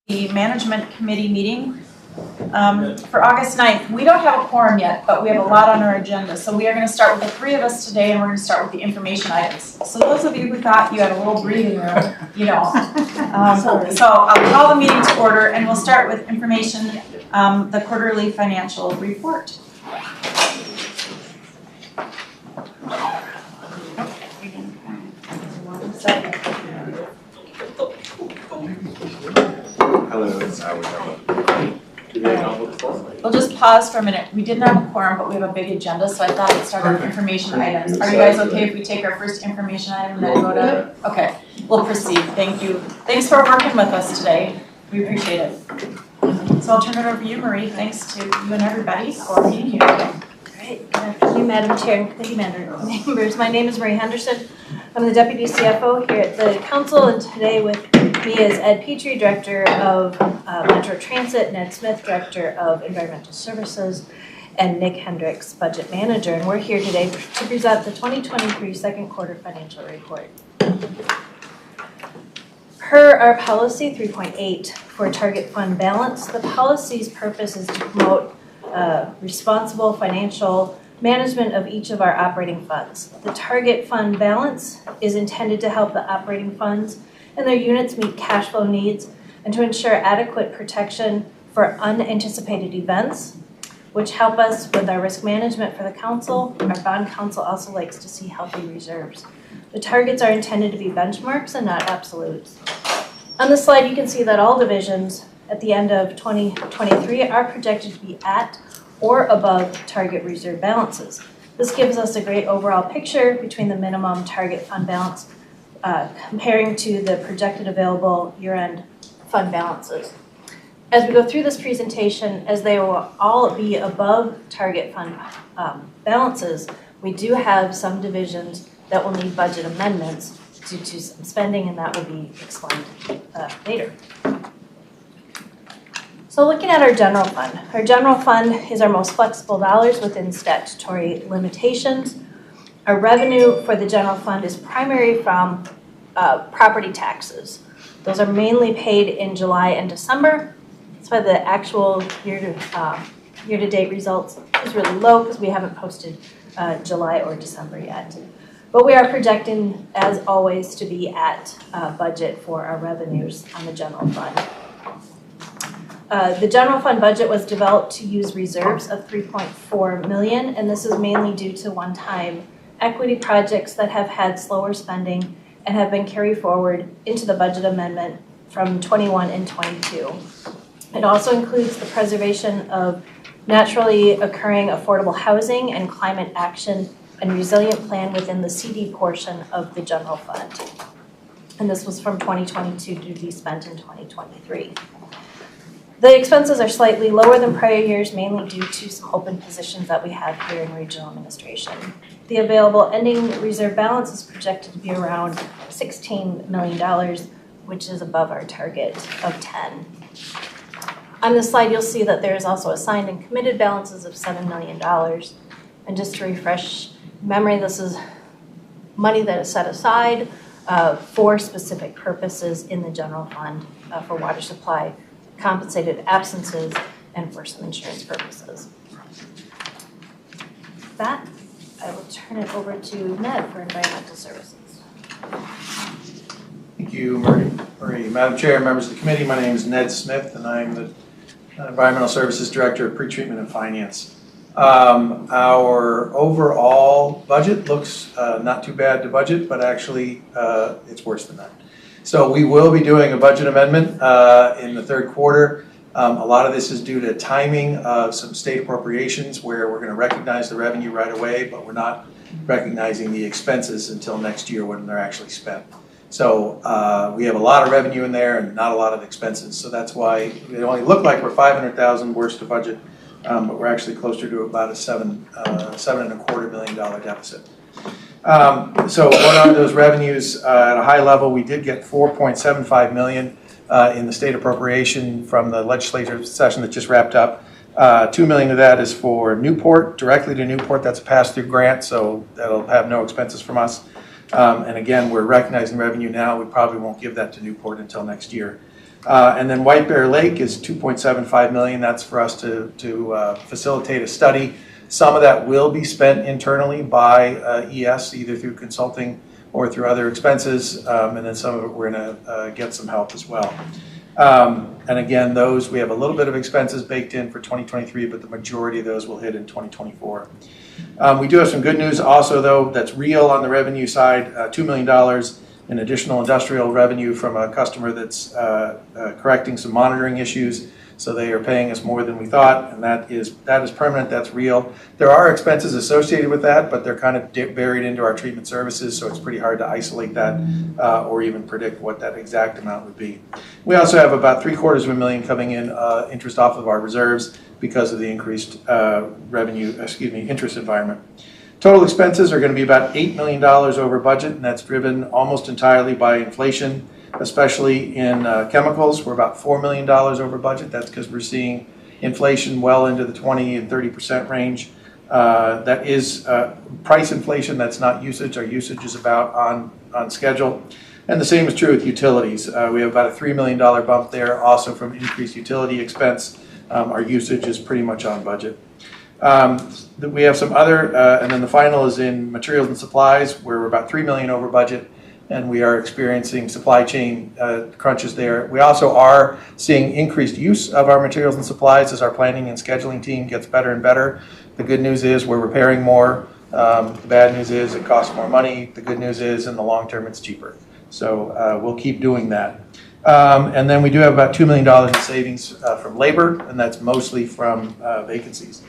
The Management Committee meeting for August 9th. We don't have a quorum yet, but we have a lot on our agenda. So we are going to start with the three of us today, and we're going to start with the information items. So those of you who thought you had a little breathing room, you don't. So I'll call the meeting to order, and we'll start with information, the quarterly financial report. We'll just pause for a minute. We didn't have a quorum, but we have a big agenda, so I thought we'd start with information items. Are you guys okay if we take our first information item and then go to? Okay, we'll proceed. Thank you. Thanks for working with us today. We appreciate it. So I'll turn it over to you, Marie. Thanks to you and everybody for being here. Great. Good afternoon, Madam Chair and committee members. My name is Marie Henderson. I'm the Deputy CFO here at the Council, and today with me is Ed Petrie, Director of Metro Transit, Ned Smith, Director of Environmental Services, and Nick Hendricks, Budget Manager. And we're here today to present the 2023 second quarter financial report. Per our policy 3.8 for target fund balance, the policy's purpose is to promote responsible financial management of each of our operating funds. The target fund balance is intended to help the operating funds and their units meet cash flow needs and to ensure adequate protection for unanticipated events, which help us with our risk management for the council. Our bond council also likes to see healthy reserves. The targets are intended to be benchmarks and not absolutes. On the slide, you can see that all divisions at the end of 2023 are projected to be at or above target reserve balances. This gives us a great overall picture between the minimum target fund balance comparing to the projected available year-end fund balances. As we go through this presentation, as they will all be above target fund balances, we do have some divisions that will need budget amendments due to some spending, and that will be explained later. So looking at our general fund is our most flexible dollars within statutory limitations. Our revenue for the general fund is primarily from property taxes. Those are mainly paid in July and December. That's why the actual year-to-date results is really low because we haven't posted July or December yet. But we are projecting, as always, to be at budget for our revenues on the general fund. The general fund budget was developed to use reserves of $3.4 million, and this is mainly due to one-time equity projects that have had slower spending and have been carried forward into the budget amendment from 21 and 22. It also includes the preservation of naturally occurring affordable housing and climate action and resilient plan within the CD portion of the general fund. And this was from 2022 to be spent in 2023. The expenses are slightly lower than prior years, mainly due to some open positions that we have here in regional administration. The available ending reserve balance is projected to be around $16 million, which is above our target of 10. On this slide, you'll see that there is also assigned and committed balances of $7 million. And just to refresh memory, this is money that is set aside for specific purposes in the general fund for water supply, compensated absences, and for some insurance purposes. With that, I will turn it over to Ned for Environmental Services. Thank you, Marie. Madam Chair, members of the committee, my name is Ned Smith, and I'm the Environmental Services Director of Pretreatment and Finance. Our overall budget looks not too bad to budget, but actually it's worse than that. So we will be doing a budget amendment in the third quarter. A lot of this is due to timing of some state appropriations where we're going to recognize the revenue right away, but we're not recognizing the expenses until next year when they're actually spent. So we have a lot of revenue in there and not a lot of expenses. So that's why it only looked like we're $500,000 worse to budget, but we're actually closer to about a $7.25 million deficit. So what are those revenues? At a high level, we did get $4.75 million in the state appropriation from the legislative session that just wrapped up. $2 million of that is for Newport, directly to Newport. That's a pass-through grant, so that'll have no expenses from us. And again, we're recognizing revenue now. We probably won't give that to Newport until next year. And then White Bear Lake is $2.75 million. That's for us to facilitate a study. Some of that will be spent internally by ES, either through consulting or through other expenses, and then some of it we're going to get some help as well. And again, those, we have a little bit of expenses baked in for 2023, but the majority of those will hit in 2024. We do have some good news also, though, that's real on the revenue side, $2 million in additional industrial revenue from a customer that's correcting some monitoring issues. So they are paying us more than we thought, and that is permanent, that's real. There are expenses associated with that, but they're kind of buried into our treatment services, so it's pretty hard to isolate that or even predict what that exact amount would be. We also have about $750,000 coming in interest off of our reserves because of the increased interest environment. Total expenses are going to be about $8 million over budget, and that's driven almost entirely by inflation, especially in chemicals. We're about $4 million over budget. That's because we're seeing inflation well into the 20 and 30% range. That is price inflation, that's not usage. Our usage is about on schedule. And the same is true with utilities. We have about a $3 million bump there, also from increased utility expense. Our usage is pretty much on budget. We have some other, and then the final is in materials and supplies, where we're about $3 million over budget, and we are experiencing supply chain crunches there. We also are seeing increased use of our materials and supplies as our planning and scheduling team gets better and better. The good news is we're repairing more. The bad news is it costs more money. The good news is in the long term it's cheaper. So we'll keep doing that. And then we do have about $2 million in savings from labor, and that's mostly from vacancies.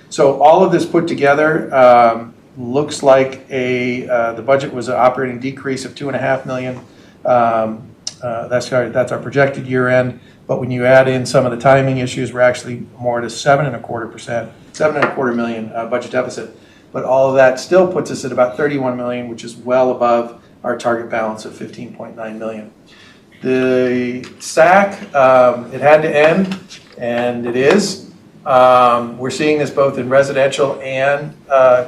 So all of this put together looks like the budget was an operating decrease of $2.5 million. That's our projected year end. But when you add in some of the timing issues, we're actually more at a 7.25 million budget deficit. But all of that still puts us at about 31 million, which is well above our target balance of 15.9 million. The SAC, it had to end, and it is. We're seeing this both in residential and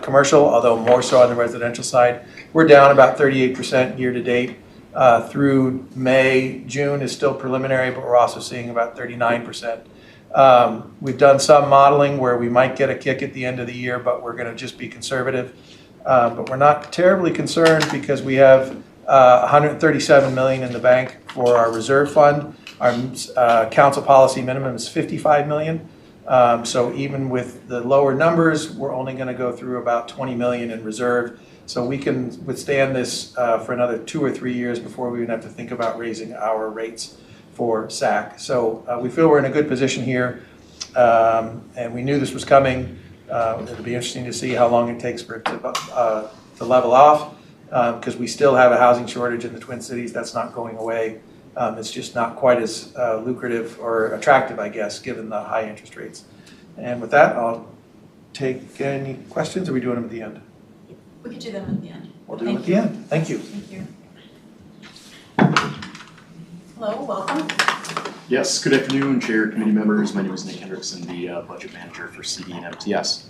commercial, although more so on the residential side. We're down about 38% year to date through May. June is still preliminary, but we're also seeing about 39%. We've done some modeling where we might get a kick at the end of the year, but we're going to just be conservative. But we're not terribly concerned because we have $137 million in the bank for our reserve fund. Our council policy minimum is $55 million. So even with the lower numbers, we're only going to go through about $20 million in reserve. So we can withstand this for another 2 or 3 years before we even have to think about raising our rates for SAC. So we feel we're in a good position here, and we knew this was coming. It'll be interesting to see how long it takes for it to level off, because we still have a housing shortage in the Twin Cities. That's not going away. It's just not quite as lucrative or attractive, I guess, given the high interest rates. And with that, I'll take any questions. Are we doing them at the end? We could do them at the end. We'll do them at the end. Thank you. Thank you. Hello, welcome. Yes, good afternoon, Chair, committee members. My name is Nick Henderson, the Budget Manager for CD and MTS.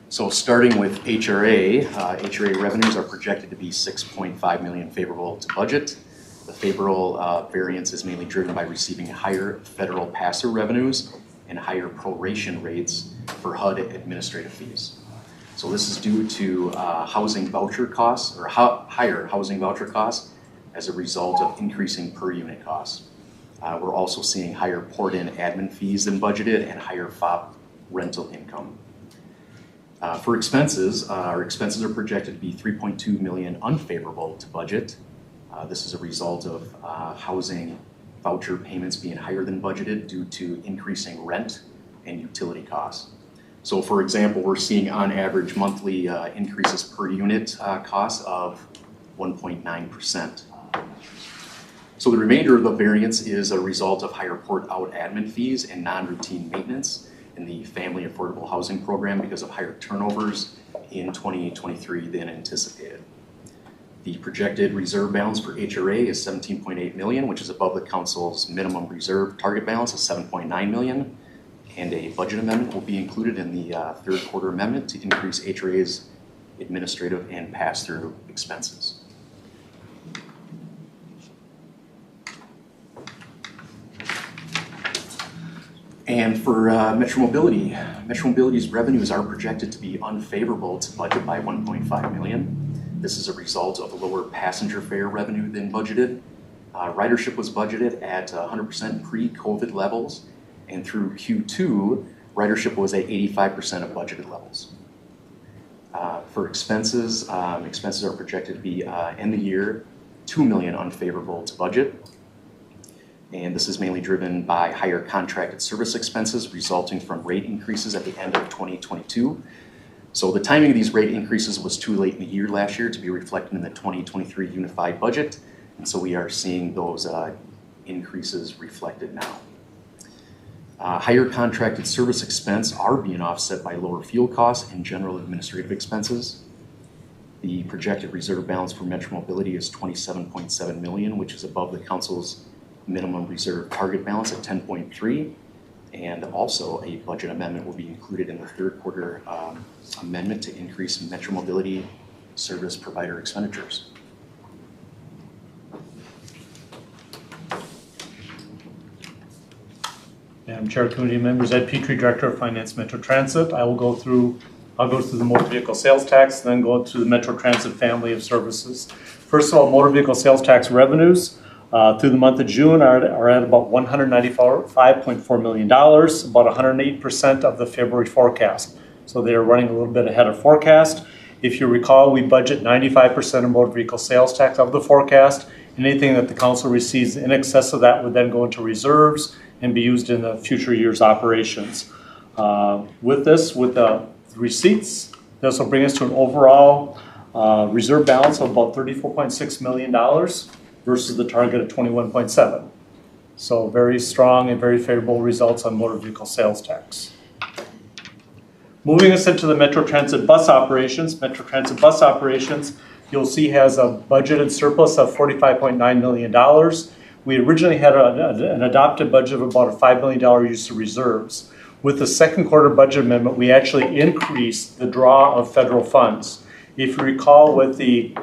So starting with HRA, HRA revenues are projected to be $6.5 million favorable to budget. The favorable variance is mainly driven by receiving higher federal pass-through revenues and higher proration rates for HUD administrative fees. So this is due to housing voucher costs, or higher housing voucher costs as a result of increasing per unit costs. We're also seeing higher poured-in admin fees than budgeted and higher FOP rental income. For expenses, our expenses are projected to be $3.2 million unfavorable to budget. This is a result of housing voucher payments being higher than budgeted due to increasing rent and utility costs. So for example, we're seeing on average monthly increases per unit cost of 1.9%. So the remainder of the variance is a result of higher port-out admin fees and non-routine maintenance in the Family Affordable Housing Program because of higher turnovers in 2023 than anticipated. The projected reserve balance for HRA is $17.8 million, which is above the council's minimum reserve target balance of $7.9 million. And a budget amendment will be included in the third quarter amendment to increase HRA's administrative and pass-through expenses. And for Metro Mobility's revenues are projected to be unfavorable to budget by 1.5 million. This is a result of lower passenger fare revenue than budgeted. Ridership was budgeted at 100% pre-COVID levels, and through Q2, ridership was at 85% of budgeted levels. For expenses, expenses are projected to be end the year 2 million unfavorable to budget. And this is mainly driven by higher contracted service expenses resulting from rate increases at the end of 2022. So the timing of these rate increases was too late in the year last year to be reflected in the 2023 unified budget. And so we are seeing those increases reflected now. Higher contracted service expense are being offset by lower fuel costs and general administrative expenses. The projected reserve balance for Metro Mobility is 27.7 million, which is above the council's minimum reserve target balance at 10.3. And also a budget amendment will be included in the third quarter amendment to increase Metro Mobility service provider expenditures. Madam Chair, committee members, Ed Petrie, Director of Finance, Metro Transit. I'll go through the motor vehicle sales tax, and then go to the Metro Transit family of services. First of all, motor vehicle sales tax revenues through the month of June are at about $195.4 million, about 108% of the February forecast. So they are running a little bit ahead of forecast. If you recall, we budget 95% of motor vehicle sales tax of the forecast. Anything that the council receives in excess of that would then go into reserves and be used in the future year's operations. With the receipts, this will bring us to an overall reserve balance of about $34.6 million versus the target of 21.7. So very strong and very favorable results on motor vehicle sales tax. Moving us into the Metro Transit bus operations. Metro Transit bus operations, you'll see, has a budgeted surplus of $45.9 million. We originally had an adopted budget of about a $5 million use of reserves. With the second quarter budget amendment, we actually increased the draw of federal funds. If you recall, with the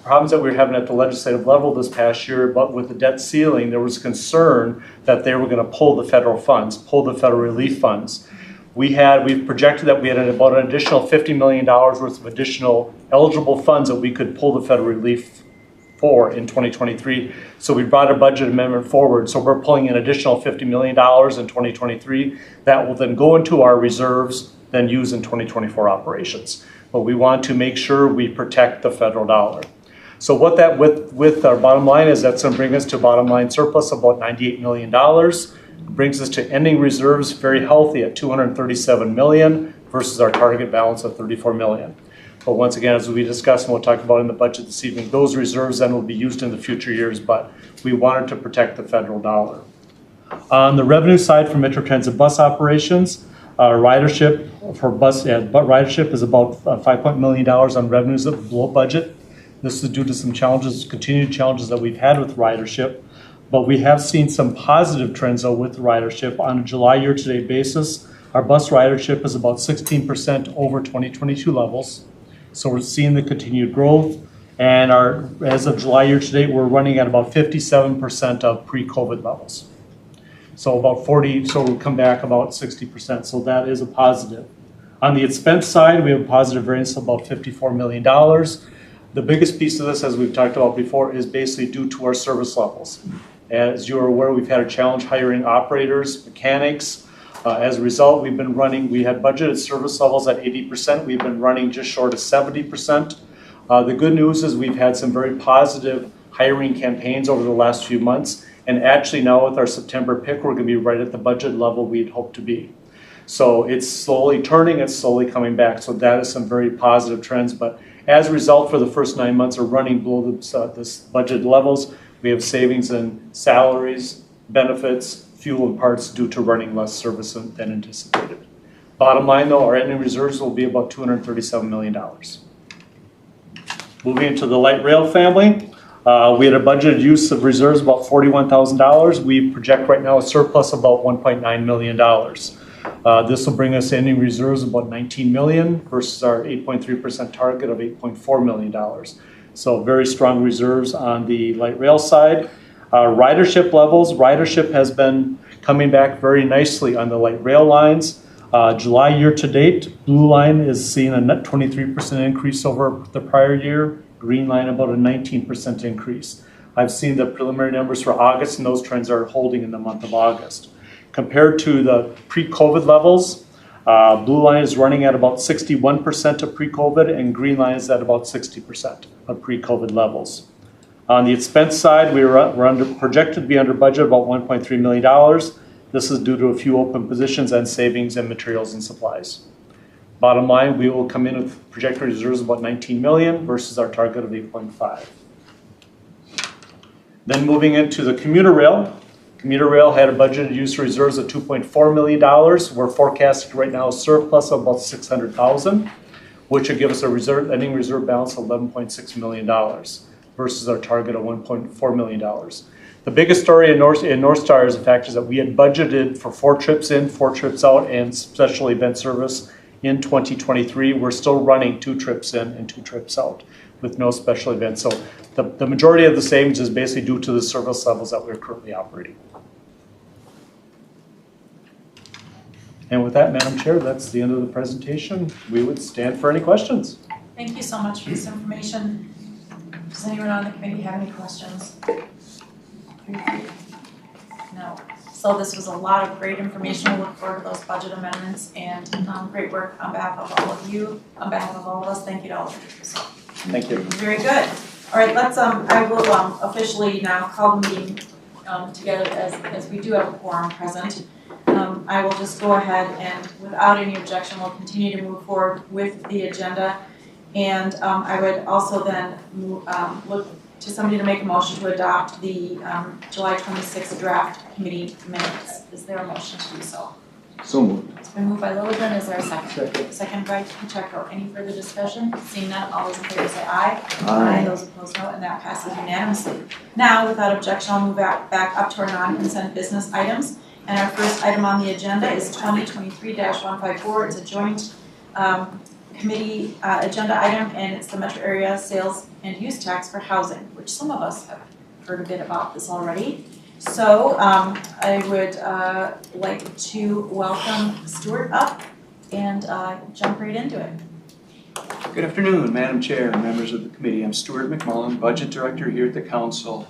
problems that we were having at the legislative level this past year, but with the debt ceiling, there was concern that they were going to pull the federal funds, pull the federal relief funds. We projected that we had about an additional $50 million worth of additional eligible funds that we could pull the federal relief for in 2023. So we brought a budget amendment forward. So we're pulling an additional $50 million in 2023 that will then go into our reserves, then use in 2024 operations. But we want to make sure we protect the federal dollar. So what that with our bottom line is, that's going to bring us to a bottom line surplus of about $98 million. Brings us to ending reserves very healthy at $237 million versus our target balance of $34 million. But once again, as we discussed and we'll talk about in the budget this evening, those reserves then will be used in the future years, but we wanted to protect the federal dollar. On the revenue side for Metro Transit bus operations, ridership is about $5 million on revenues of below budget. This is due to some continued challenges that we've had with ridership, but we have seen some positive trends though with ridership. On a July year-to-date basis, our bus ridership is about 16% over 2022 levels. So we're seeing the continued growth, and as of July year-to-date, we're running at about 57% of pre-COVID levels. So about 40, so we'll come back about 60%, so that is a positive. On the expense side, we have a positive variance of about $54 million. The biggest piece of this, as we've talked about before, is basically due to our service levels. As you're aware, we've had a challenge hiring operators, mechanics. As a result, we had budgeted service levels at 80%. We've been running just short of 70%. The good news is we've had some very positive hiring campaigns over the last few months. And actually now with our September pick, we're going to be right at the budget level we'd hoped to be. So it's slowly turning, it's slowly coming back. So that is some very positive trends. But as a result, for the first 9 months are running below this budget levels. We have savings in salaries, benefits, fuel and parts due to running less service than anticipated. Bottom line though, our ending reserves will be about $237 million. Moving into the light rail family, we had a budgeted use of reserves about $41,000. We project right now a surplus of about $1.9 million. This will bring us ending reserves of about $19 million versus our 8.3% target of $8.4 million. So very strong reserves on the light rail side. Ridership levels, ridership has been coming back very nicely on the light rail lines. July year-to-date, blue line is seeing a net 23% increase over the prior year, green line about a 19% increase. I've seen the preliminary numbers for August, and those trends are holding in the month of August. Compared to the pre-COVID levels, blue line is running at about 61% of pre-COVID, and green line is at about 60% of pre-COVID levels. On the expense side, we're projected to be under budget about $1.3 million. This is due to a few open positions and savings in materials and supplies. Bottom line, we will come in with projected reserves of about $19 million versus our target of $8.5. Then moving into the commuter rail. Commuter rail had a budgeted use reserves of $2.4 million. We're forecasting right now a surplus of about $600,000, which would give us a ending reserve balance of $11.6 million versus our target of $1.4 million. The biggest story in North Star is the fact is that we had budgeted for 4 trips in, 4 trips out, and special event service in 2023. We're still running 2 trips in and 2 trips out with no special events. So the majority of the savings is basically due to the service levels that we're currently operating. And with that, Madam Chair, that's the end of the presentation. We would stand for any questions. Thank you so much for this information. Does anyone on the committee have any questions? No. So this was a lot of great information. We'll look forward to those budget amendments and great work on behalf of all of you, on behalf of all of us. Thank you to all of you. So, Thank you. very good. All right, let's, I will officially now call the meeting together as we do have a quorum present. I will just go ahead and without any objection, we'll continue to move forward with the agenda. And I would also then look to somebody to make a motion to adopt the July 26th draft committee minutes. Is there a motion to do so? So moved. It's been moved by Lilligren. Is there a second? Second by Pacheco. Any further discussion? Seeing none, all those in favor say aye. Aye. Those opposed, no, and that passes unanimously. Now, without objection, I'll move back up to our non-consent business items. And our first item on the agenda is 2023-154. It's a joint committee agenda item, and it's the metro area sales and use tax for housing, which some of us have heard a bit about this already. So I would like to welcome Stewart up and jump right into it. Good afternoon, Madam Chair and members of the committee. I'm Stewart McMullan, Budget Director here at the Council,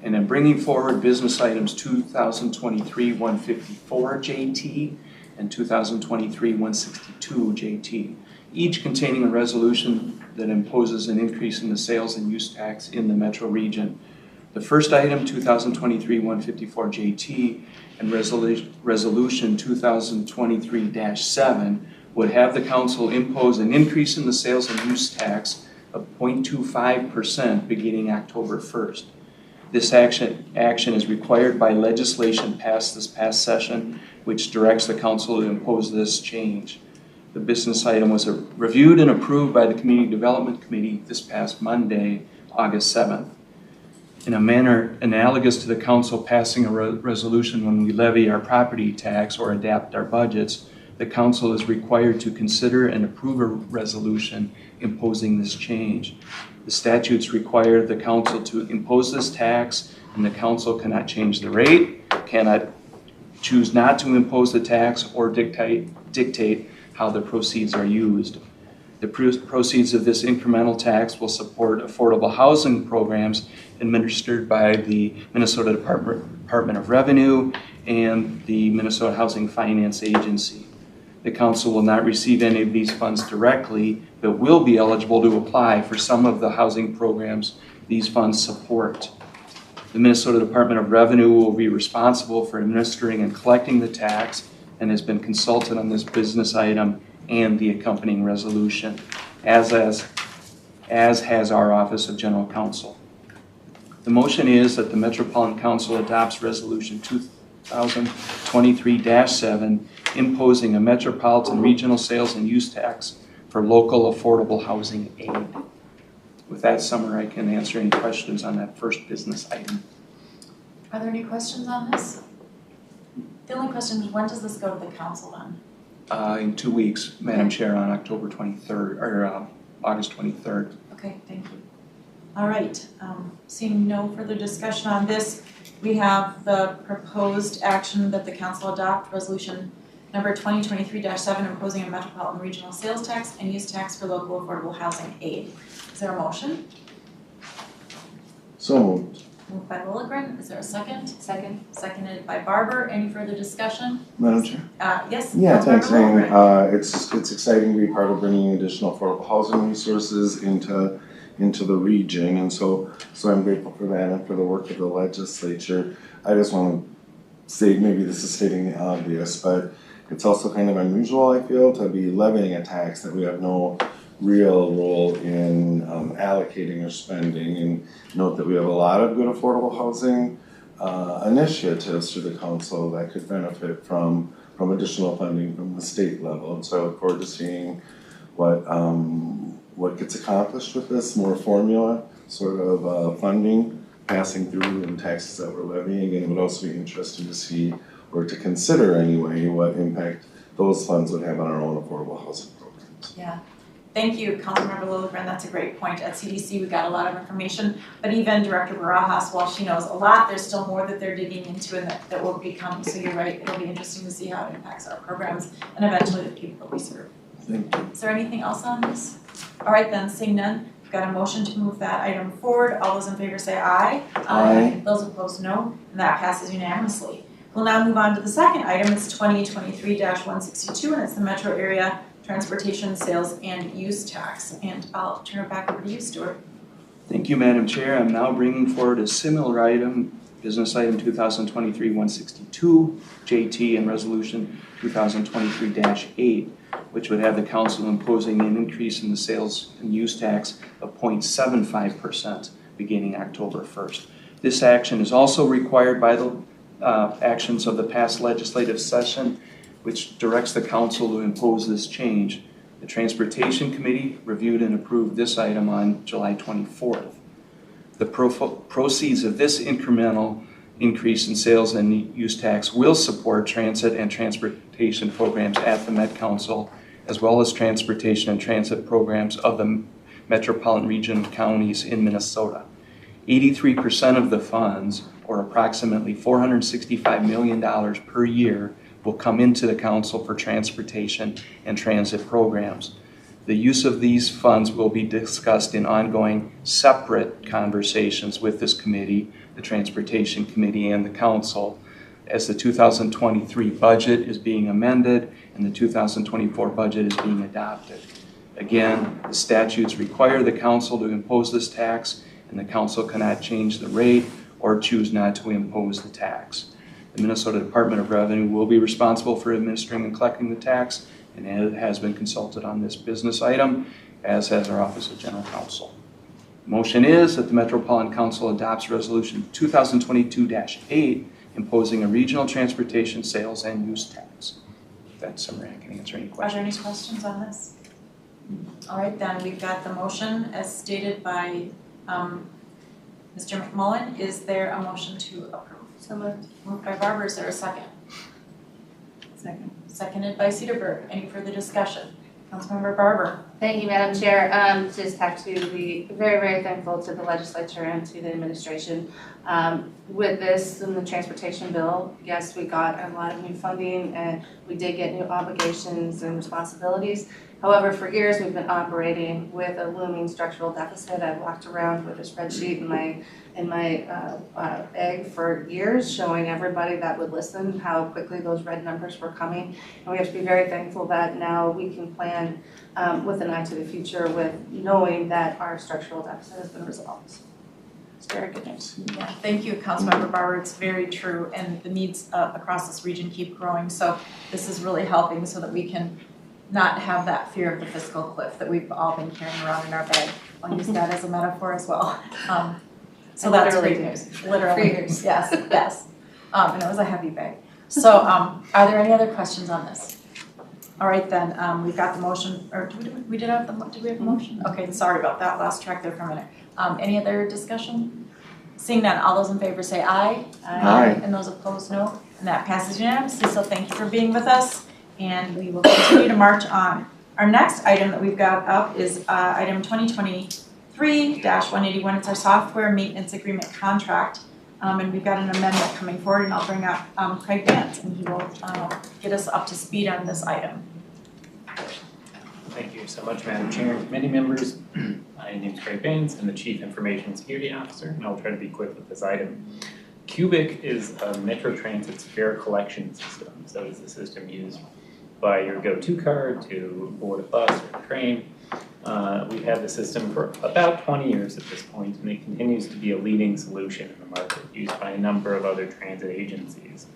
and I'm bringing forward business items 2023-154 JT and 2023-162 JT, each containing a resolution that imposes an increase in the sales and use tax in the metro region. The first item, 2023-154 JT, and resolution 2023-7 would have the council impose an increase in the sales and use tax of 0.25% beginning October 1st. This action is required by legislation passed this past session, which directs the council to impose this change. The business item was reviewed and approved by the Community Development Committee this past Monday, August 7th. In a manner analogous to the council passing a resolution when we levy our property tax or adapt our budgets, the council is required to consider and approve a resolution imposing this change. The statutes require the council to impose this tax, and the council cannot change the rate, cannot choose not to impose the tax, or dictate how the proceeds are used. The proceeds of this incremental tax will support affordable housing programs administered by the Minnesota Department of Revenue and the Minnesota Housing Finance Agency. The council will not receive any of these funds directly, but will be eligible to apply for some of the housing programs these funds support. The Minnesota Department of Revenue will be responsible for administering and collecting the tax and has been consulted on this business item and the accompanying resolution, as has our Office of General Counsel. The motion is that the Metropolitan Council adopts Resolution 2023-7, imposing a Metropolitan Regional Sales and Use Tax for local affordable housing aid. With that summary, I can answer any questions on that first business item. Are there any questions on this? The only question is, when does this go to the council then? In 2 weeks, Madam Chair, on October 23rd, or August 23rd. Okay, thank you. All right, seeing no further discussion on this, we have the proposed action that the council adopt, resolution number 2023-7, imposing a Metropolitan regional sales tax and use tax for local affordable housing aid. Is there a motion? So moved. Moved by Lilligren, is there a second? Second. Seconded by Barber, any further discussion? Madam Chair? Yes? Yeah, Councilmember thanks, Lilligren. it's exciting to be part of bringing additional affordable housing resources into the region, and so I'm grateful for that and for the work of the legislature. I just want to say, maybe this is stating the obvious, but it's also kind of unusual, I feel, to be levying a tax that we have no real role in allocating or spending, and note that we have a lot of good affordable housing initiatives through the council that could benefit from additional funding from the state level, and so I look forward to seeing what gets accomplished with this more formula sort of funding passing through and taxes that we're levying, and it would also be interesting to see, or to consider anyway, what impact those funds would have on our own affordable housing programs. Yeah. Thank you, Councilmember Lilligren, that's a great point. At CDC, we got a lot of information, but even Director Barajas, while she knows a lot, there's still more that they're digging into and that will become, so you're right, it'll be interesting to see how it impacts our programs and eventually the people that we serve. Thank you. Is there anything else on this? All right then, seeing none, we've got a motion to move that item forward. All those in favor say aye. Aye. Those opposed, no, and that passes unanimously. We'll now move on to the second item. It's 2023-162, and it's the Metro Area Transportation Sales and Use Tax. And I'll turn it back over to you, Stewart. Thank you, Madam Chair. I'm now bringing forward a similar item, Business Item 2023-162, JT, and Resolution 2023-8, which would have the council imposing an increase in the sales and use tax of 0.75% beginning October 1st. This action is also required by the actions of the past legislative session, which directs the council to impose this change. The Transportation Committee reviewed and approved this item on July 24th. The proceeds of this incremental increase in sales and use tax will support transit and transportation programs at the Met Council, as well as transportation and transit programs of the metropolitan region counties in Minnesota. 83% of the funds, or approximately $465 million per year, will come into the council for transportation and transit programs. The use of these funds will be discussed in ongoing separate conversations with this committee, the Transportation Committee, and the council, as the 2023 budget is being amended and the 2024 budget is being adopted. Again, the statutes require the council to impose this tax, and the council cannot change the rate or choose not to impose the tax. The Minnesota Department of Revenue will be responsible for administering and collecting the tax, and it has been consulted on this business item, as has our Office of General Counsel. The motion is that the Metropolitan Council adopts Resolution 2022-8, imposing a regional transportation sales and use tax. That's summary. I can answer any Are there any questions. questions on this? All right then, we've got the motion as stated by Mr. McMullan. Is there a motion to approve? So moved. Moved by Barber, is there a second? Second. Seconded by Cedarburg. Any further discussion? Councilmember Barber. Thank you, Madam Chair. Just have to be very, very thankful to the legislature and to the administration. With this and the transportation bill, yes, we got a lot of new funding and we did get new obligations and responsibilities. However, for years we've been operating with a looming structural deficit. I've walked around with a spreadsheet in my bag for years, showing everybody that would listen how quickly those red numbers were coming. And we have to be very thankful that now we can plan with an eye to the future, with knowing that our structural deficit has been resolved. It's very good news. Yeah, thank you, Councilmember Barber. It's very true, and the needs across this region keep growing. So this is really helping so that we can not have that fear of the fiscal cliff that we've all been carrying around in our bag. I'll use that as a metaphor as well. So that's great news. Literally, years. yes, yes. And it was a heavy bag. So are there any other questions on this? All right then, we've got the motion, or did we have a motion? Okay, sorry about that, lost track there for a minute. Any other discussion? Seeing none, all those in favor say aye. Aye. And those opposed, no. And that passes unanimously, so thank you for being with us. And we will continue to march on. Our next item that we've got up is item 2023-181. It's our software maintenance agreement contract And we've got an amendment coming forward, and I'll bring up Craig Bantz, and he will get us up to speed on this item. Thank you so much, Madam Chair and committee members. My name is Craig Bantz. I'm the Chief Information Security Officer, and I'll try to be quick with this item. Cubic is a Metro Transit's fare collection system. So it's the system used by your go-to card to board a bus or a train. We've had the system for about 20 years at this point, and it continues to be a leading solution in the market, used by a number of other transit agencies.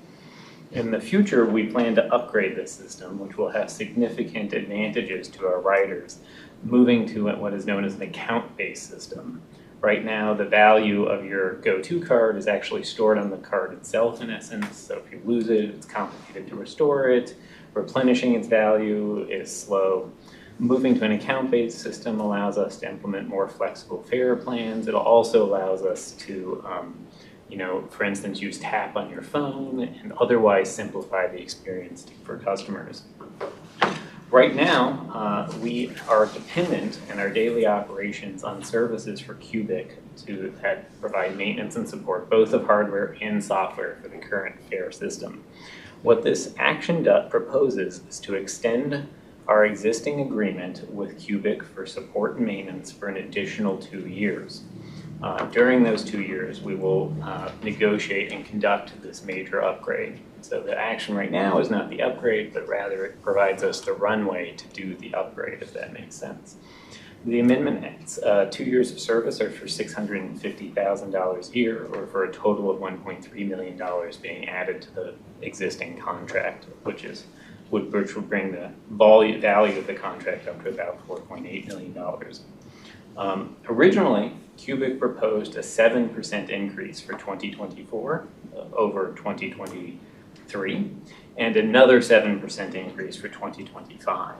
In the future, we plan to upgrade this system, which will have significant advantages to our riders, moving to what is known as an account-based system. Right now, the value of your go-to card is actually stored on the card itself, in essence. So if you lose it, it's complicated to restore it. Replenishing its value is slow. Moving to an account-based system allows us to implement more flexible fare plans. It also allows us to, for instance, use tap on your phone and otherwise simplify the experience for customers. Right now, we are dependent in our daily operations on services for Cubic that provide maintenance and support, both of hardware and software for the current fare system. What this action proposes is to extend our existing agreement with Cubic for support and maintenance for an additional 2 years. During those 2 years, we will negotiate and conduct this major upgrade. So the action right now is not the upgrade, but rather it provides us the runway to do the upgrade, if that makes sense. The amendment adds 2 years of service are for $650,000 a year, or for a total of $1.3 million being added to the existing contract, which would bring the value of the contract up to about $4.8 million. Originally, Cubic proposed a 7% increase for 2024 over 2023, and another 7% increase for 2025.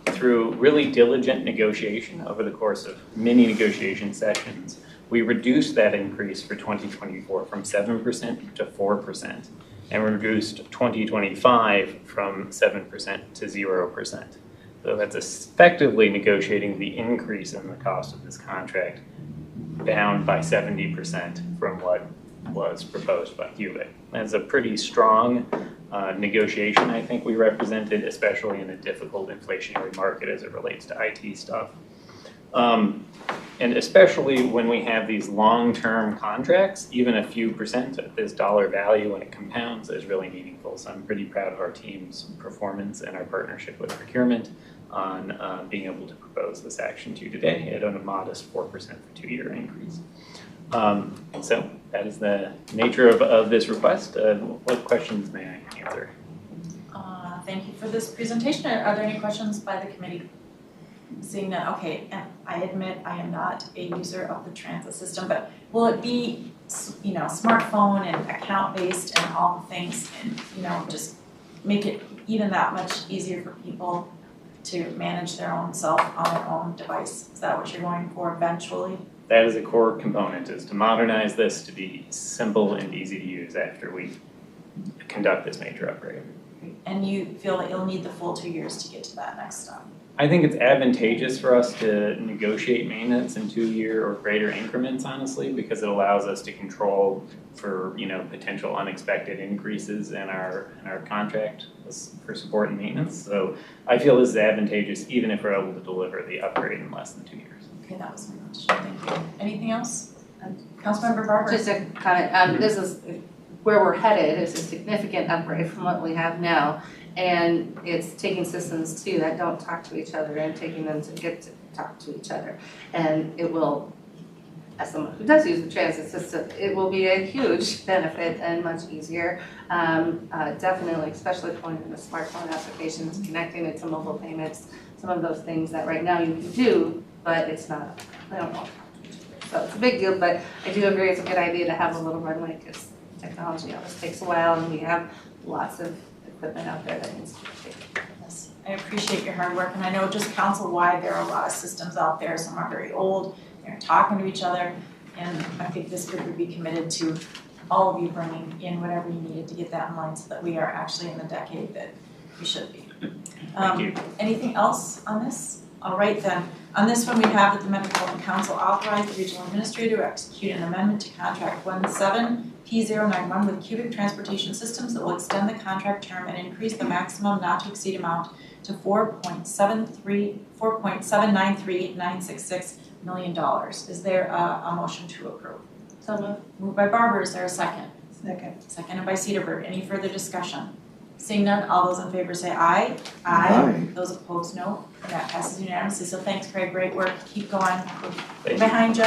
Through really diligent negotiation over the course of many negotiation sessions, we reduced that increase for 2024 from 7% to 4%, and reduced 2025 from 7% to 0%. So that's effectively negotiating the increase in the cost of this contract down by 70% from what was proposed by Cubic. That's a pretty strong negotiation I think we represented, especially in a difficult inflationary market as it relates to IT stuff. And especially when we have these long-term contracts, even a few percent of this dollar value when it compounds is really meaningful. So I'm pretty proud of our team's performance and our partnership with Procurement on being able to propose this action to you today at a modest 4% for 2-year increase. So that is the nature of this request. What questions may I answer? Thank you for this presentation. Are there any questions by the committee? Seeing that, okay, and I admit I am not a user of the transit system, but will it be, smartphone and account-based and all the things, and, just make it even that much easier for people to manage their own self on their own device? Is that what you're going for eventually? That is a core component, is to modernize this to be simple and easy to use after we conduct this major upgrade. And you feel that you'll need the full 2 years to get to that next step? I think it's advantageous for us to negotiate maintenance in 2-year or greater increments, honestly, because it allows us to control for potential unexpected increases in our contract for support and maintenance. So I feel this is advantageous even if we're able to deliver the upgrade in less than 2 years. Okay, that was my question. Thank you. Anything else? Councilmember Barber? Just a comment, this is where we're headed, is a significant upgrade from what we have now. And it's taking systems too that don't talk to each other and taking them to get to talk to each other. And it will, as someone who does use the transit system, it will be a huge benefit and much easier. Definitely, especially pulling in the smartphone applications, connecting it to mobile payments, some of those things that right now you can do, but it's not, they don't all talk to each other. So it's a big deal, but I do agree it's a good idea to have a little runway because technology always takes a while and we have lots of equipment out there that needs to be taken. Yes, I appreciate your hard work, and I know just council-wide there are a lot of systems out there. Some are very old, they're talking to each other, and I think this group would be committed to all of you bringing in whatever you needed to get that in line so that we are actually in the decade that we should be. Thank you. Anything else on this? All right then, on this one we have that the Metropolitan Council authorized the regional administrator to execute an amendment to contract 17P091 with Cubic Transportation Systems that will extend the contract term and increase the maximum not to exceed amount to $4.793966 million. Is there a motion to approve? So moved. Moved by Barber, is there a second? Second. Seconded by Cedarburg. Any further discussion? Seeing none, all those in favor say aye. Aye. Those opposed, no. And that passes unanimously. So thanks, Craig. Great work. Keep going. Thank you. Behind you.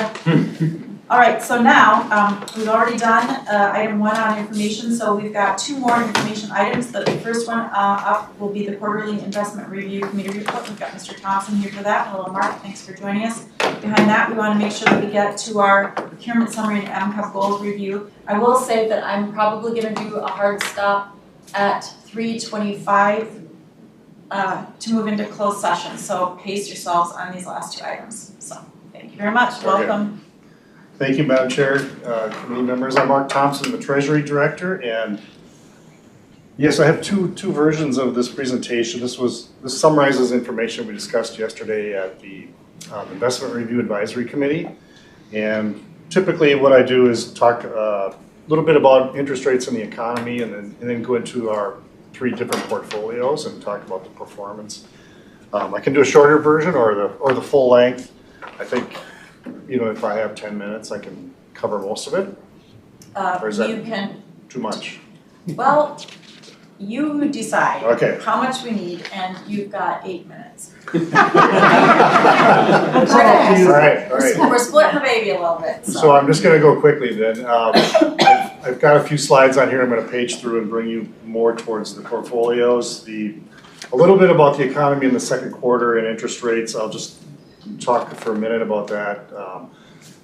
All right, so now, we've already done item 1 on information, so we've got 2 more information items. The first one up will be the quarterly investment review committee report. We've got Mr. Thompson here for that. Hello, Mark. Thanks for joining us. Behind that, we want to make sure that we get to our procurement summary and MCUB goals review. I will say that I'm probably going to do a hard stop at 3:25 to move into closed session. So pace yourselves on these last 2 items. So thank you very much. Okay. Welcome. Thank you, Madam Chair, committee members. I'm Mark Thompson, the Treasury Director, and yes, I have two versions of this presentation. This summarizes information we discussed yesterday at the Investment Review Advisory Committee. And typically what I do is talk a little bit about interest rates in the economy and then go into our 3 different portfolios and talk about the performance. I can do a shorter version or the full length. I think, you know, if I have 10 minutes, I can cover most of it. Or is that You can, too much? well, you decide Okay. how much we need, and you've got 8 minutes. All right. We're splitting the baby a little bit, So I'm just going to go quickly then. I've got a few slides on here I'm going to page through and bring you more towards the portfolios. A little bit about the economy in the second quarter and interest rates. I'll just talk for a minute about that.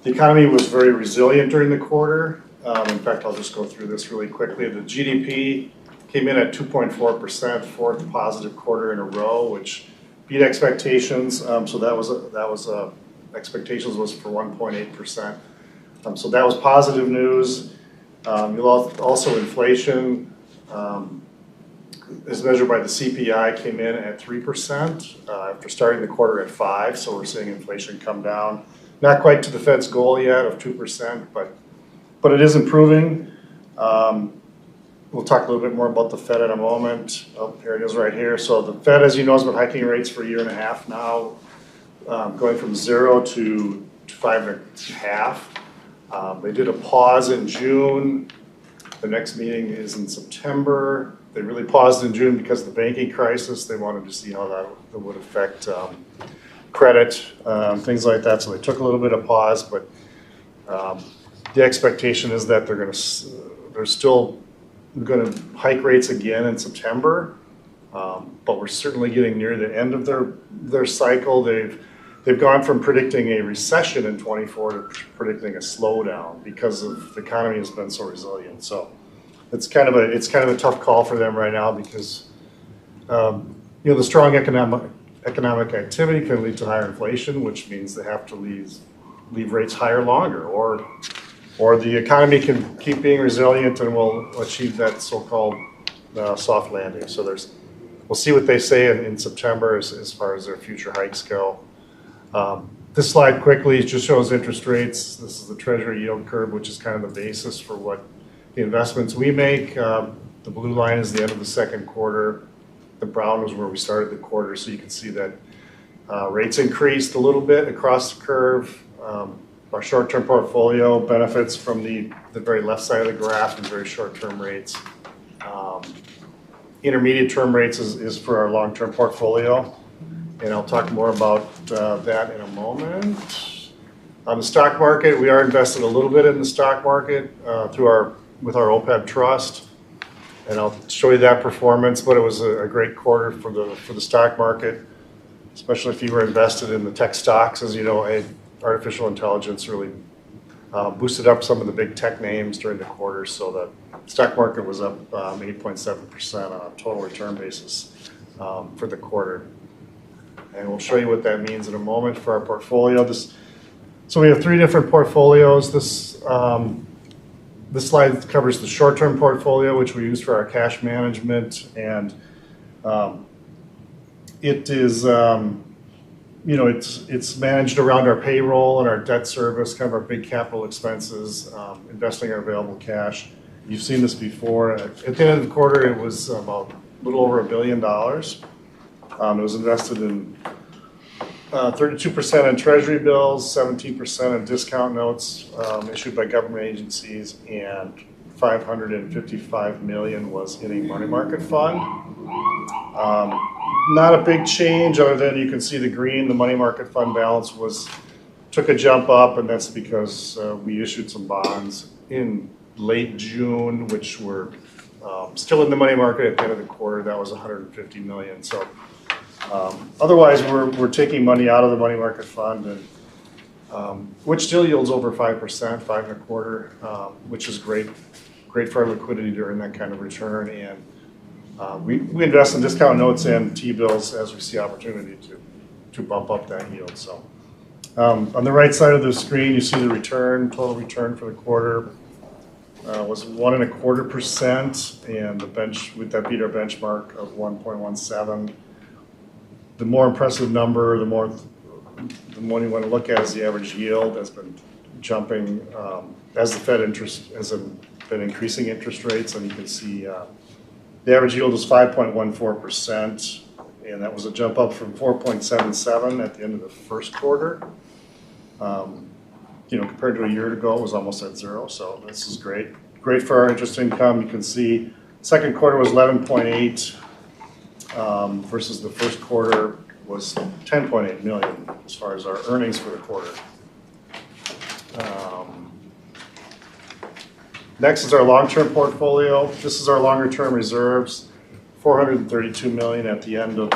The economy was very resilient during the quarter. In fact, I'll just go through this really quickly. The GDP came in at 2.4%, 4th positive quarter in a row, which beat expectations. So that was expectations was for 1.8%. So that was positive news. You'll also inflation, as measured by the CPI, came in at 3% after starting the quarter at 5%. So we're seeing inflation come down, not quite to the Fed's goal yet of 2%, but it is improving. We'll talk a little bit more about the Fed in a moment. Oh, here it is right here. So the Fed, as you know, has been hiking rates for a year and a half now, going from 0 to 5.5. They did a pause in June. The next meeting is in September. They really paused in June because of the banking crisis. They wanted to see how that would affect credit, things like that. So they took a little bit of pause, but the expectation is that they're still going to hike rates again in September. But we're certainly getting near the end of their cycle. They've gone from predicting a recession in 24 to predicting a slowdown because of the economy has been so resilient. So it's kind of a tough call for them right now because the strong economic activity can lead to higher inflation, which means they have to leave rates higher longer, or the economy can keep being resilient and will achieve that so-called soft landing. So we'll see what they say in September as far as their future hikes go. This slide quickly just shows interest rates. This is the Treasury yield curve, which is kind of the basis for what the investments we make. The blue line is the end of the second quarter. The brown was where we started the quarter, so you can see that rates increased a little bit across the curve. Our short-term portfolio benefits from the very left side of the graph and very short-term rates. Intermediate term rates is for our long-term portfolio, and I'll talk more about that in a moment. On the stock market, we are invested a little bit in the stock market with our OPEB trust, and I'll show you that performance. But it was a great quarter for the stock market, especially if you were invested in the tech stocks. As you know, artificial intelligence really boosted up some of the big tech names during the quarter, so the stock market was up 8.7% on a total return basis for the quarter. And we'll show you what that means in a moment for our portfolio. So we have 3 different portfolios. This slide covers the short-term portfolio, which we use for our cash management, and it is it's managed around our payroll and our debt service, kind of our big capital expenses, investing our available cash. You've seen this before. At the end of the quarter, it was about a little over $1 billion. It was invested in 32% in Treasury bills, 17% in discount notes issued by government agencies, and $555 million was in a money market fund. Not a big change other than you can see the green, the money market fund balance took a jump up, and that's because we issued some bonds in late June, which were still in the money market at the end of the quarter. That was $150 million. So otherwise, we're taking money out of the money market fund, and which still yields over 5%, 5.25%, which is great for our liquidity during that kind of return. And we invest in discount notes and T-bills as we see opportunity to bump up that yield. So on the right side of the screen, you see the total return for the quarter was 1.25%, and that beat our benchmark of 1.17. The more impressive number, the one you want to look at is the average yield has been jumping as the Fed has been increasing interest rates, and you can see the average yield was 5.14%, and that was a jump up from 4.77 at the end of the first quarter. Compared to a year ago, it was almost at zero, so this is great. Great for our interest income. You can see second quarter was 11.8 versus the first quarter was 10.8 million as far as our earnings for the quarter. Next is our long-term portfolio. This is our longer-term reserves, $432 million at the end of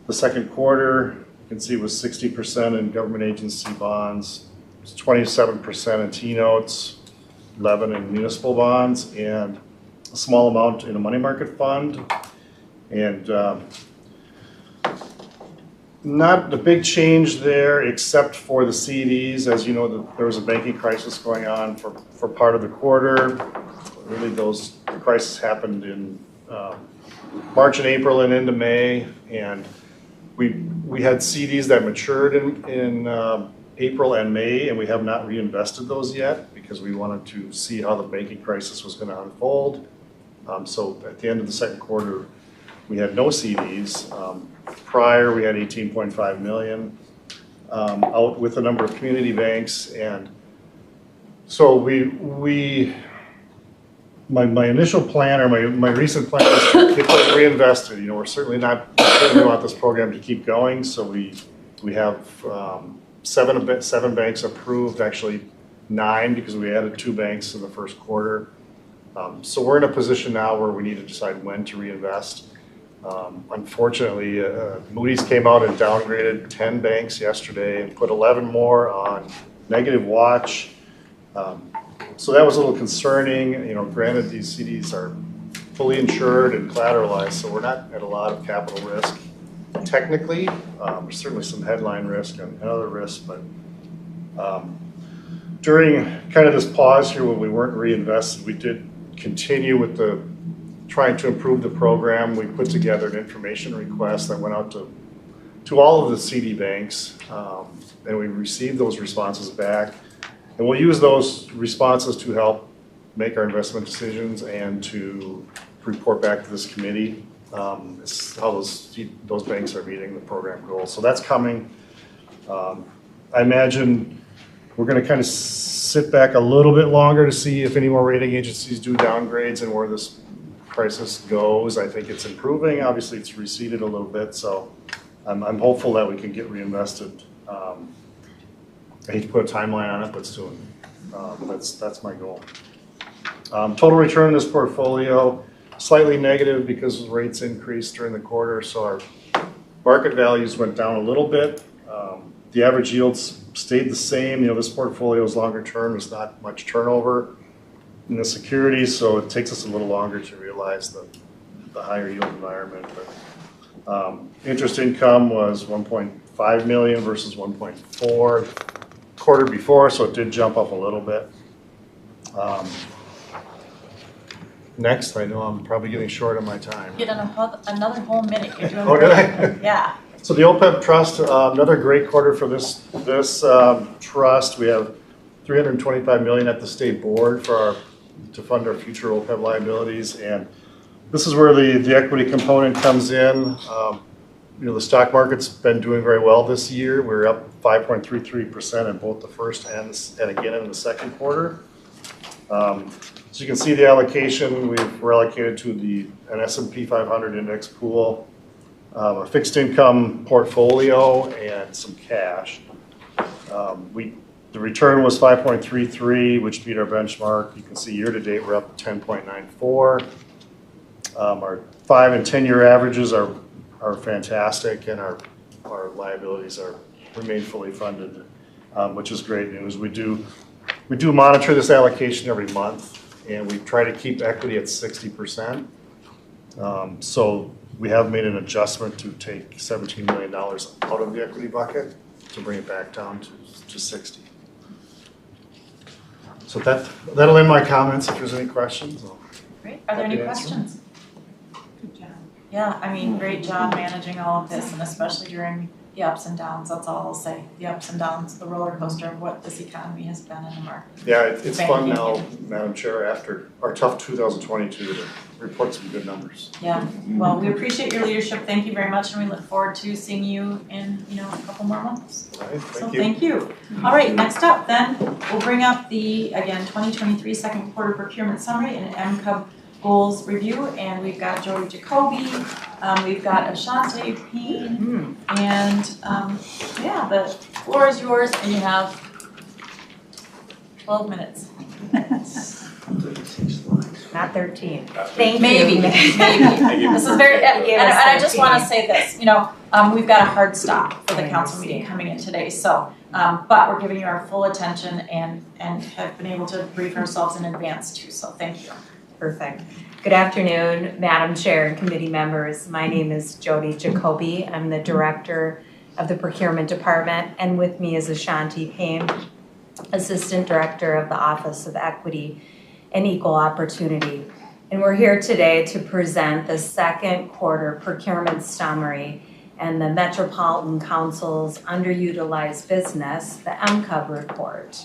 the second quarter. You can see it was 60% in government agency bonds, 27% in T-notes, 11% in municipal bonds, and a small amount in a money market fund. And not a big change there except for the CDs. As you know, there was a banking crisis going on for part of the quarter. Really, the crisis happened in March and April and into May, and we had CDs that matured in April and May, and we have not reinvested those yet because we wanted to see how the banking crisis was going to unfold. So at the end of the second quarter, we had no CDs. Prior, we had 18.5 million out with a number of community banks, and so my initial plan, or my recent plan, is to get those reinvested. We're certainly want this program to keep going, so we have seven banks approved, actually 9 because we added 2 banks in the first quarter. So we're in a position now where we need to decide when to reinvest. Unfortunately, Moody's came out and downgraded 10 banks yesterday and put 11 more on negative watch. So that was a little concerning. Granted, these CDs are fully insured and collateralized, so we're not at a lot of capital risk. Technically, there's certainly some headline risk and other risks, but during kind of this pause here when we weren't reinvested, we did continue with trying to improve the program. We put together an information request that went out to all of the CD banks, and we received those responses back. And we'll use those responses to help make our investment decisions and to report back to this committee how those banks are meeting the program goals. So that's coming. I imagine we're going to kind of sit back a little bit longer to see if any more rating agencies do downgrades and where this crisis goes. I think it's improving. Obviously, it's receded a little bit, so I'm hopeful that we can get reinvested. I hate to put a timeline on it, but soon. That's my goal. Total return in this portfolio, slightly negative because rates increased during the quarter, so our market values went down a little bit. The average yields stayed the same. This portfolio is longer term. There's not much turnover in the securities, so it takes us a little longer to realize the higher yield environment. But interest income was 1.5 million versus 1.4 quarter before, so it did jump up a little bit. Next, I know I'm probably getting short on my time. Get another whole minute. You're doing Oh, did great. I? Yeah. So the OPEB trust, another great quarter for this trust. We have $325 million at the state board to fund our future OPEB liabilities, and this is where the equity component comes in. The stock market's been doing very well this year. We're up 5.33% in both the first and again in the second quarter. So you can see the allocation. We're allocated to an S&P 500 index pool, a fixed income portfolio, and some cash. The return was 5.33, which beat our benchmark. You can see year to date we're up 10.94. Our 5 and 10 year averages are fantastic, and our liabilities remain fully funded, which is great news. We do monitor this allocation every month, and we try to keep equity at 60%. So we have made an adjustment to take $17 million out of the equity bucket to bring it back down to 60. So that'll end my comments. If there's any questions, Great. Are there any questions? Good job. Yeah, I mean, great job managing all of this, and especially during the ups and downs. That's all I'll say. The ups and downs, the roller coaster of what this economy has been in the market. Yeah, it's fun now, Madam Chair, after our tough 2022 to report some good numbers. Yeah, well, we appreciate your leadership. Thank you very much, and we look forward to seeing you in a couple more months. All right, Thank you. All right, next up then, we'll bring up the, again, 2023 second quarter procurement summary and MCUB goals review, and we've got Jody, Jacoby, we've got Ashanti, Payne, and the floor is yours, and you have 12 minutes. Not 13. Thank you. Maybe. This is very, and I just want to say this, we've got a hard stop for the council meeting coming in today, so, but we're giving you our full attention and have been able to brief ourselves in advance too, so thank you. Perfect. Good afternoon, Madam Chair and committee members. My name is Jody, Jacoby. I'm the Director of the Procurement Department, and with me is Ashanti, Payne, Assistant Director of the Office of Equity and Equal Opportunity. And we're here today to present the second quarter procurement summary and the Metropolitan Council's underutilized business, the MCUB report.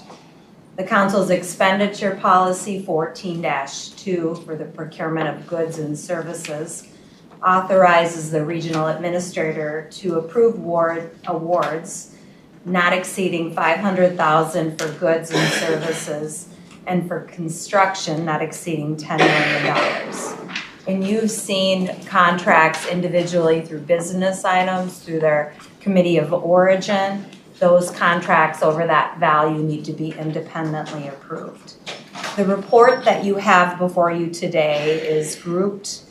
The Council's expenditure policy 14-2 for the procurement of goods and services authorizes the regional administrator to approve awards not exceeding $500,000 for goods and services, and for construction not exceeding $10 million. And you've seen contracts individually through business items, through their committee of origin. Those contracts over that value need to be independently approved. The report that you have before you today is grouped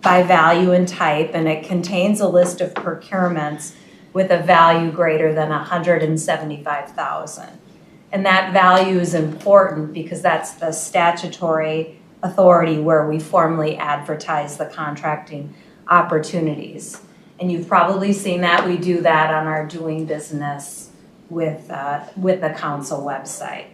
by value and type, and it contains a list of procurements with a value greater than $175,000. And that value is important because that's the statutory authority where we formally advertise the contracting opportunities. And you've probably seen that. We do that on our doing business with the council website.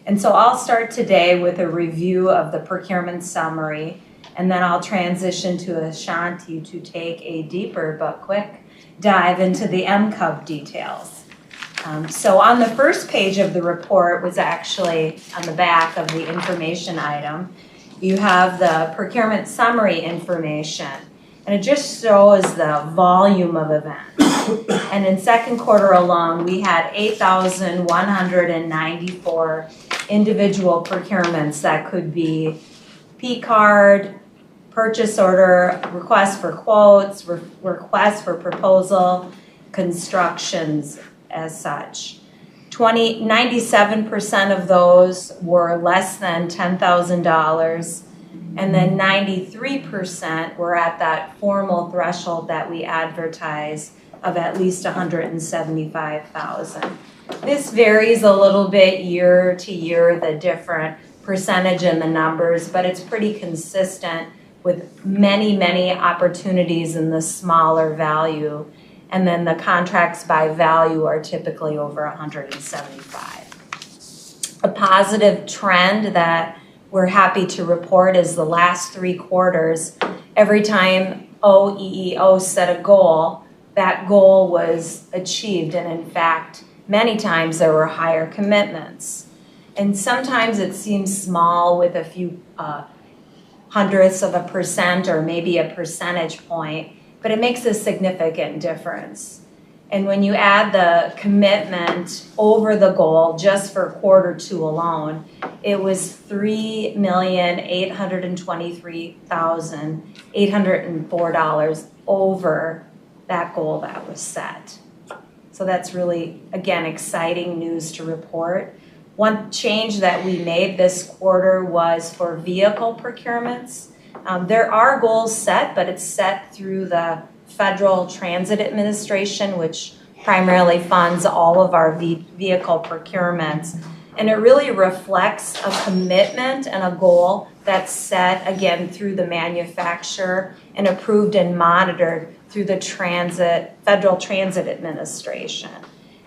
And so I'll start today with a review of the procurement summary, and then I'll transition to Ashanti to take a deeper but quick dive into the MCUB details. So on the first page of the report was actually on the back of the information item. You have the procurement summary information, and it just shows the volume of events. And in second quarter alone, we had 8,194 individual procurements that could be P-card, purchase order, request for quotes, request for proposal, constructions as such. 97% of those were less than $10,000, and then 93% were at that formal threshold that we advertise of at least $175,000. This varies a little bit year to year, the different percentage and the numbers, but it's pretty consistent with many, many opportunities in the smaller value. And then the contracts by value are typically over $175,000. A positive trend that we're happy to report is the last 3 quarters, every time OEEO set a goal, that goal was achieved. And in fact, many times there were higher commitments. And sometimes it seems small with a few hundredths of a percent or maybe a percentage point, but it makes a significant difference. And when you add the commitment over the goal just for Q2 alone, it was $3,823,804 over that goal that was set. So that's really, again, exciting news to report. One change that we made this quarter was for vehicle procurements. There are goals set, but it's set through the Federal Transit Administration, which primarily funds all of our vehicle procurements. And it really reflects a commitment and a goal that's set, again, through the manufacturer and approved and monitored through the Federal Transit Administration.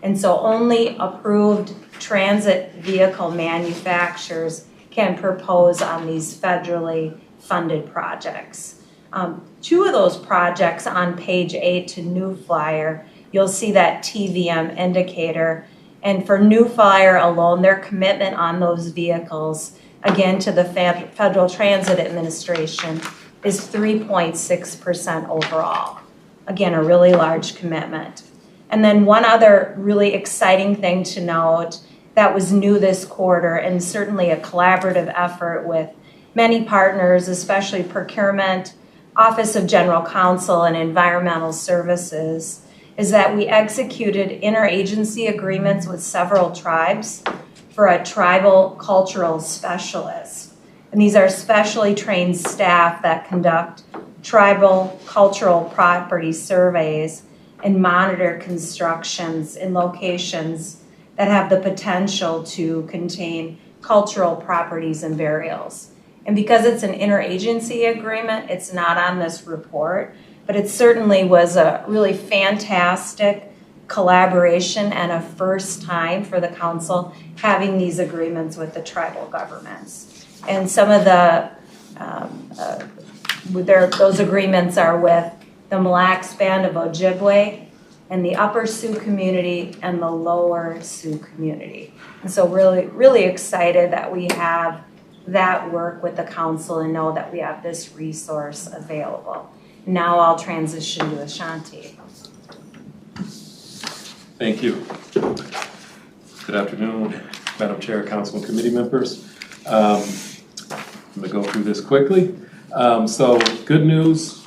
And so only approved transit vehicle manufacturers can propose on these federally funded projects. Two of those projects on page 8 to New Flyer, you'll see that TVM indicator. And for New Flyer alone, their commitment on those vehicles, again to the Federal Transit Administration, is 3.6% overall. Again, a really large commitment. And then one other really exciting thing to note that was new this quarter, and certainly a collaborative effort with many partners, especially Procurement, Office of General Counsel, and Environmental Services, is that we executed interagency agreements with several tribes for a tribal cultural specialist. And these are specially trained staff that conduct tribal cultural property surveys and monitor constructions in locations that have the potential to contain cultural properties and burials. And because it's an interagency agreement, it's not on this report, but it certainly was a really fantastic collaboration and a first time for the council having these agreements with the tribal governments. And some of the, those agreements are with the Mille Lacs Band of Ojibwe and the Upper Sioux community and the Lower Sioux community. And so really excited that we have that work with the council and know that we have this resource available. Now I'll transition to Ashanti. Thank you. Good afternoon, Madam Chair, Council, and committee members. I'm going to go through this quickly. So good news,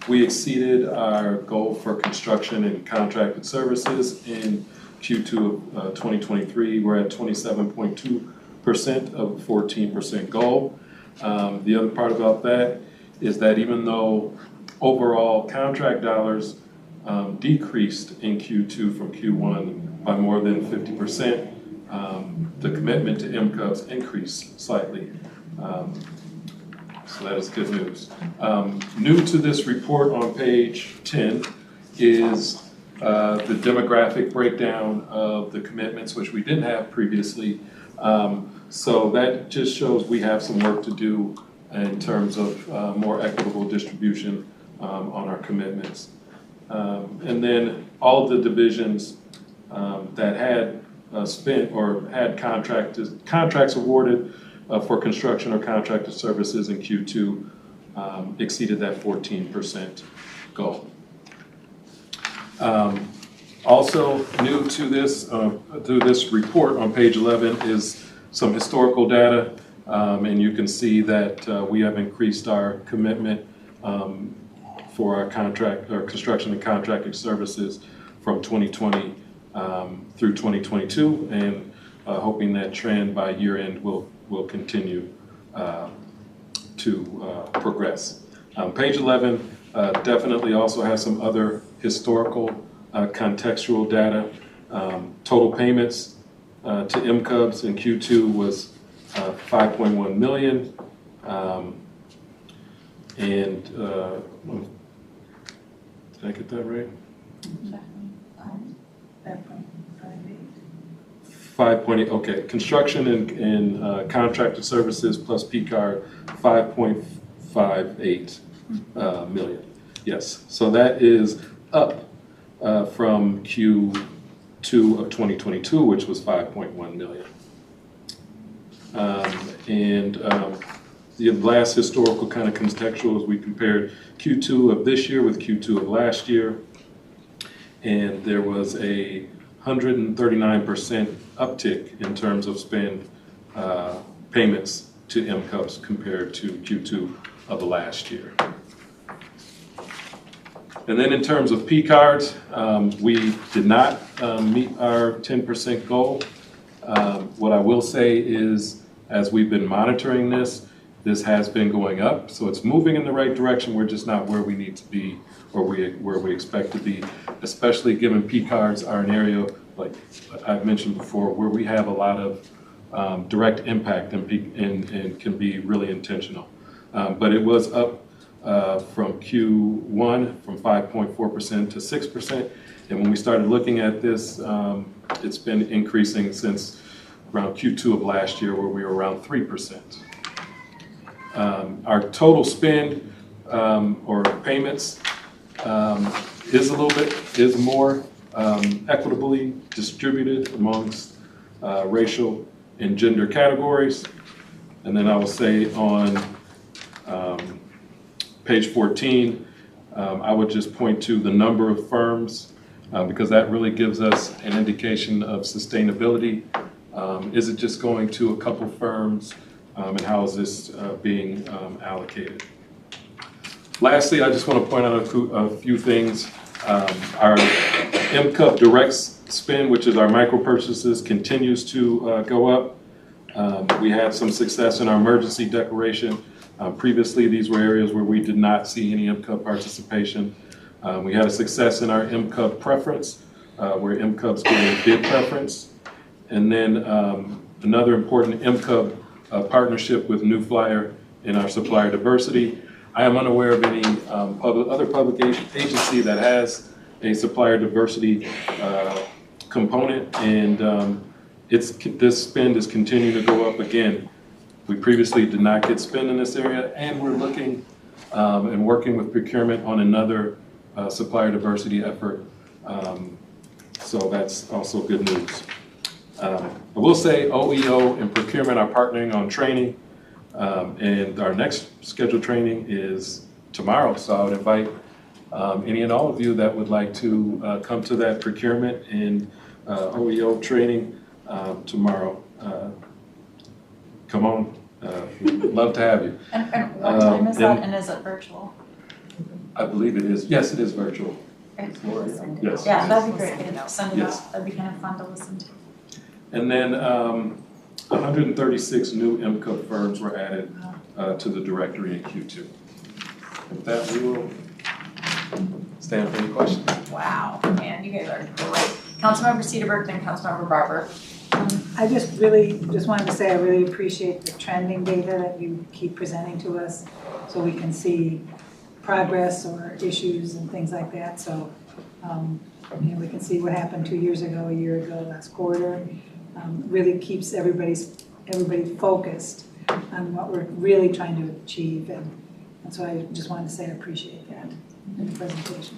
we exceeded our goal for construction and contracted services in Q2 of 2023. We're at 27.2% of a 14% goal. The other part about that is that even though overall contract dollars decreased in Q2 from Q1 by more than 50%, the commitment to MCUBs increased slightly. So that is good news. New to this report on page 10 is the demographic breakdown of the commitments, which we didn't have previously. So that just shows we have some work to do in terms of more equitable distribution on our commitments. And then all of the divisions that had spent or had contracts awarded for construction or contracted services in Q2 exceeded that 14% goal. Also new to this report on page 11 is some historical data, and you can see that we have increased our commitment for our construction and contracted services from 2020 through 2022, and hoping that trend by year end will continue to progress. Page 11 definitely also has some other historical contextual data. Total payments to MCUBs in Q2 was 5.1 million. And did I get that right? 5.8, okay. Construction and contracted services plus P-card, 5.58 million. Yes, so that is up from Q2 of 2022, which was 5.1 million. The last historical kind of contextual is we compared Q2 of this year with Q2 of last year. And there was a 139% uptick in terms of spend payments to MCUBs compared to Q2 of the last year. And then in terms of P cards, we did not meet our 10% goal. What I will say is, as we've been monitoring this, this has been going up, so it's moving in the right direction. We're just not where we need to be or where we expect to be, especially given P cards are an area, like I've mentioned before, where we have a lot of direct impact and can be really intentional. But it was up from Q1 from 5.4% to 6%. And when we started looking at this, it's been increasing since around Q2 of last year, where we were around 3%. Our total spend or payments is more equitably distributed amongst racial and gender categories. And then I will say on page 14, I would just point to the number of firms because that really gives us an indication of sustainability. Is it just going to a couple firms? And how is this being allocated? Lastly, I just want to point out a few things. Our MCUB direct spend, which is our micro purchases, continues to go up. We had some success in our emergency declaration. Previously, these were areas where we did not see any MCUB participation. We had a success in our MCUB preference, where MCUBs gave bid preference. And then another important MCUB partnership with New Flyer in our supplier diversity. I am unaware of any other public agency that has a supplier diversity component, and this spend is continuing to go up again. We previously did not get spend in this area, and we're looking and working with procurement on another supplier diversity effort. So that's also good news. I will say OEO and procurement are partnering on training, and our next scheduled training is tomorrow. So I would invite any and all of you that would like to come to that procurement and OEO training tomorrow. Come on, love to have you. And what time is that, and is it virtual? I believe it is. Yes, it is virtual. Yes. Yeah, that'd be great. Send it Yes. out. That'd be kind of fun to listen to. And then 136 new MCUB firms were added to the directory in Q2. With that, we will stand for any questions. Wow, man, you guys are great. Councilmember Cedarburg, then Councilmember Barber. I just wanted to say I really appreciate the trending data that you keep presenting to us so we can see progress or issues and things like that. So we can see what happened 2 years ago, a year ago, last quarter. Really keeps everybody focused on what we're really trying to achieve, and so I just wanted to say I appreciate that in the presentation.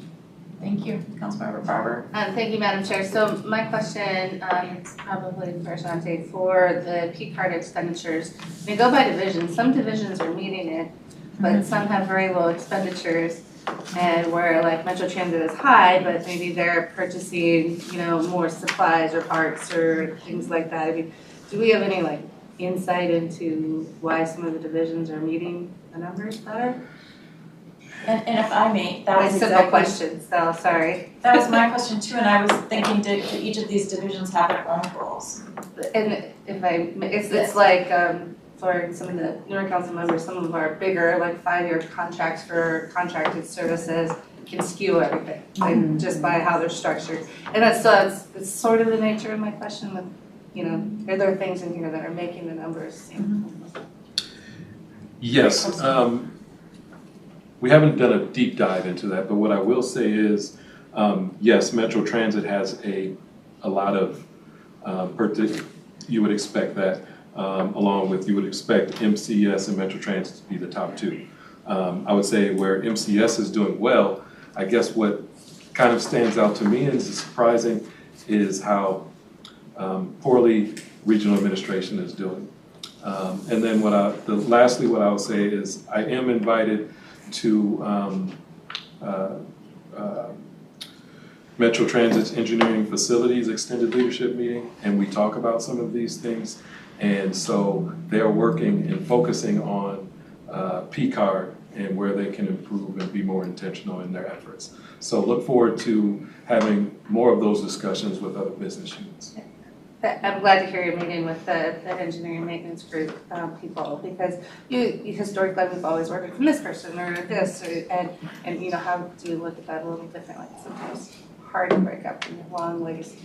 Thank you, Councilmember Barber. Thank you, Madam Chair. So my question is probably for Ashanti for the P card expenditures. We go by division. Some divisions are meeting it, but some have very low expenditures. And where like Metro Transit is high, but maybe they're purchasing, more supplies or parts or things like that. I mean, do we have any like insight into why some of the divisions are meeting the numbers better? And if I may, that was simple question, so sorry. That was my question too, and I was thinking, do each of these divisions have their own goals? And it's like for some of the newer council members, some of our bigger, like 5-year contracts for contracted services can skew everything, like just by how they're structured. And it's sort of the nature of my question with, are there things in here that are making the numbers seem? Yes, we haven't done a deep dive into that, but what I will say is, yes, Metro Transit has a lot of, you would expect that. Along with, you would expect MCS and Metro Transit to be the top two. I would say where MCS is doing well, I guess what kind of stands out to me and is surprising is how poorly regional administration is doing. And then lastly, what I'll say is I am invited to Metro Transit's Engineering Facilities Extended Leadership Meeting, and we talk about some of these things. And so they are working and focusing on P-card and where they can improve and be more intentional in their efforts. So look forward to having more of those discussions with other business units. I'm glad to hear you're meeting with the engineering maintenance group people, because you historically, we've always ordered from this person or this, and you know, how do you look at that a little differently? Sometimes hard to break up in long ways.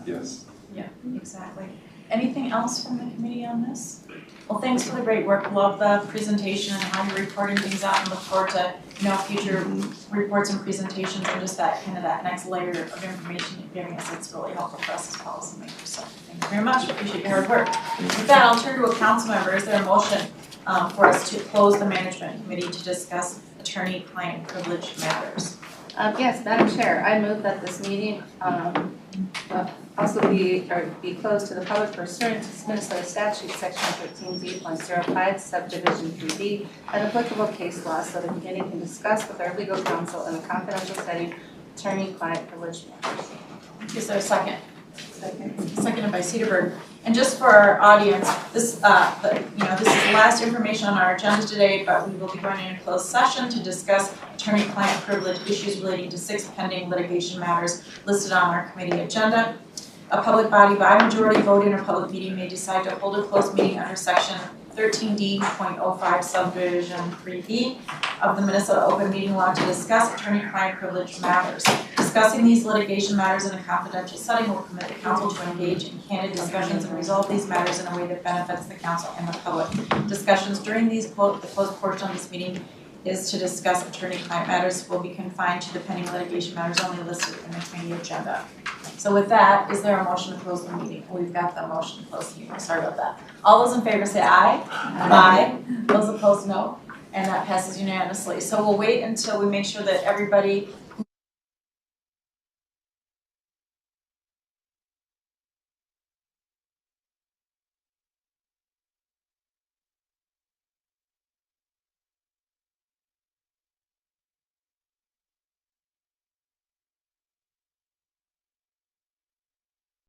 Yes. Yeah, exactly. Anything else from the committee on this? Well, thanks for the great work. Love the presentation and how you're reporting things out, and look forward to, you know, future reports and presentations and just that kind of that next layer of information you're giving us. It's really helpful for us as policymakers. So thank you very much. Appreciate your hard work. With that, I'll turn to a council member. Is there a motion for us to close the management committee to discuss attorney-client privilege matters? Yes, Madam Chair, I move that this meeting also be closed to the public pursuant to Minnesota Statute Section 13Z.05 Subdivision 3B and applicable case law, so the committee can discuss with our legal counsel in a confidential setting attorney-client privilege matters. Is there a second? Seconded by Cedarburg. And just for our audience, this is the last information on our agenda today, but we will be going into closed session to discuss attorney-client privilege issues relating to 6 pending litigation matters listed on our committee agenda. A public body by majority vote in a public meeting may decide to hold a closed meeting under section 13D.05 subdivision 3B of the Minnesota Open Meeting Law to discuss attorney-client privilege matters. Discussing these litigation matters in a confidential setting will permit the council to engage in candid discussions and resolve these matters in a way that benefits the council and the public. Discussions during the closed portion of this meeting is to discuss attorney-client matters will be confined to the pending litigation matters only listed in the committee agenda. So with that, is there a motion to close the meeting? We've got the motion to close the meeting. Sorry about that. All those in favor say aye. Aye. Those opposed, no. And that passes unanimously. So we'll wait until we make sure that everybody